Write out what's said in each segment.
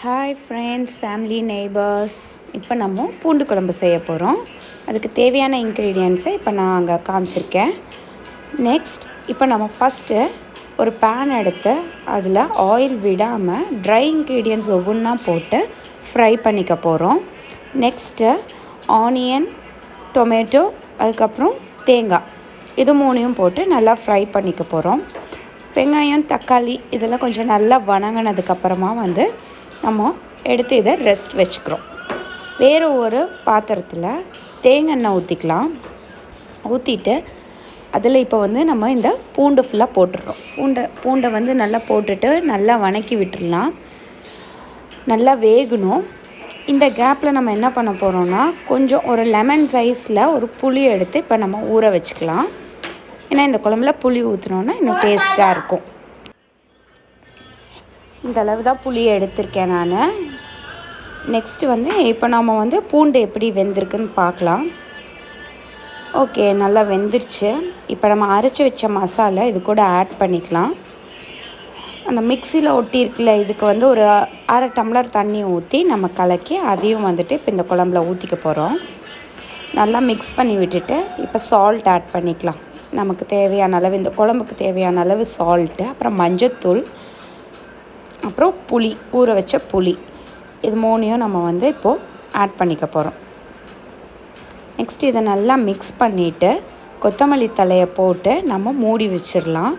Hi friends, family, neighbours. இப்போ நம்ம பூண்டு குழம்பு செய்ய போகிறோம். அதுக்கு தேவையான இன்க்ரீடியன்ட்ஸை இப்போ நான் அங்கே காமிச்சிருக்கேன். நெக்ஸ்ட் இப்போ நம்ம ஃபஸ்ட்டு ஒரு பேன் எடுத்து அதில் ஆயில் விடாமல் ட்ரை இன்க்ரீடியன்ட்ஸ் ஒவ்வொன்றா போட்டு ஃப்ரை பண்ணிக்க போகிறோம். நெக்ஸ்ட்டு ஆனியன், டொமேட்டோ, அதுக்கப்புறம் தேங்காய், இது மூணையும் போட்டு நல்லா ஃப்ரை பண்ணிக்க போகிறோம். வெங்காயம், தக்காளி இதெல்லாம் கொஞ்சம் நல்லா வணங்கினதுக்கப்புறமா நம்ம எடுத்து இதை ரெஸ்ட் வச்சுக்கிறோம். வேறு ஒரு பாத்திரத்தில் தேங்காய் எண்ணெய் ஊற்றிக்கலாம். ஊற்றிட்டு அதில் இப்போ நம்ம இந்த பூண்டு ஃபுல்லாக போட்டுடுறோம். பூண்டை நல்லா போட்டுட்டு நல்லா வணக்கி விட்டுடலாம். நல்லா வேகணும். இந்த கேப்பில் நம்ம என்ன பண்ண போகிறோம்னா, கொஞ்சம் ஒரு லெமன் சைஸில் ஒரு புளி எடுத்து இப்போ நம்ம ஊற வச்சுக்கலாம். ஏன்னா இந்த குழம்புல புளி ஊற்றினோன்னா இன்னும் டேஸ்ட்டாக இருக்கும். இந்த அளவு தான் புளி எடுத்திருக்கேன் நான். நெக்ஸ்ட்டு இப்போ நம்ம பூண்டு எப்படி வெந்திருக்குன்னு பார்க்கலாம். ஓகே, நல்லா வெந்துருச்சு. இப்போ நம்ம அரைச்சி வச்ச மசாலா இது கூட ஆட் பண்ணிக்கலாம். அந்த மிக்சியில் ஒட்டி இருக்குல்ல, இதுக்கு ஒரு அரை டம்ளர் தண்ணி ஊற்றி நம்ம கலக்கி அதையும் இப்போ இந்த குழம்புல ஊற்றிக்க போகிறோம். நல்லா மிக்ஸ் பண்ணி விட்டுட்டு இப்போ சால்ட் ஆட் பண்ணிக்கலாம். நமக்கு தேவையான அளவு, இந்த குழம்புக்கு தேவையான அளவு சால்ட்டு, அப்புறம் மஞ்சத்தூள், அப்புறம் புளி, ஊற வச்ச புளி, இது மூணையும் நம்ம இப்போது ஆட் பண்ணிக்க போகிறோம். நெக்ஸ்ட் இதை நல்லா மிக்ஸ் பண்ணிவிட்டு கொத்தமல்லி தழையை போட்டு நம்ம மூடி வச்சிடலாம்.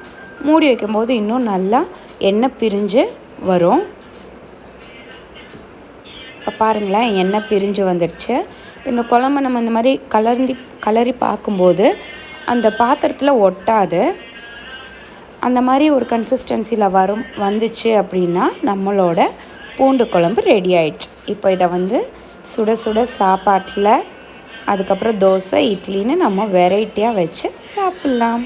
மூடி வைக்கும்போது இன்னும் நல்லா எண்ணெய் பிரிஞ்சு வரும். இப்போ பாருங்களேன், எண்ணெய் பிரிஞ்சு வந்துடுச்சு. இந்த குழம்பு நம்ம இந்த மாதிரி கலரி பார்க்கும்போது அந்த பாத்திரத்தில் ஒட்டாது. அந்த மாதிரி ஒரு கன்சிஸ்டன்சியில் வந்துச்சு அப்படின்னா நம்மளோட பூண்டு குழம்பு ரெடி ஆயிடுச்சு. இப்போ இதை சுட சுட சாப்பாட்டில், அதுக்கப்புறம் தோசை, இட்லின்னு நம்ம வெரைட்டியாக வச்சு சாப்பிட்லாம்.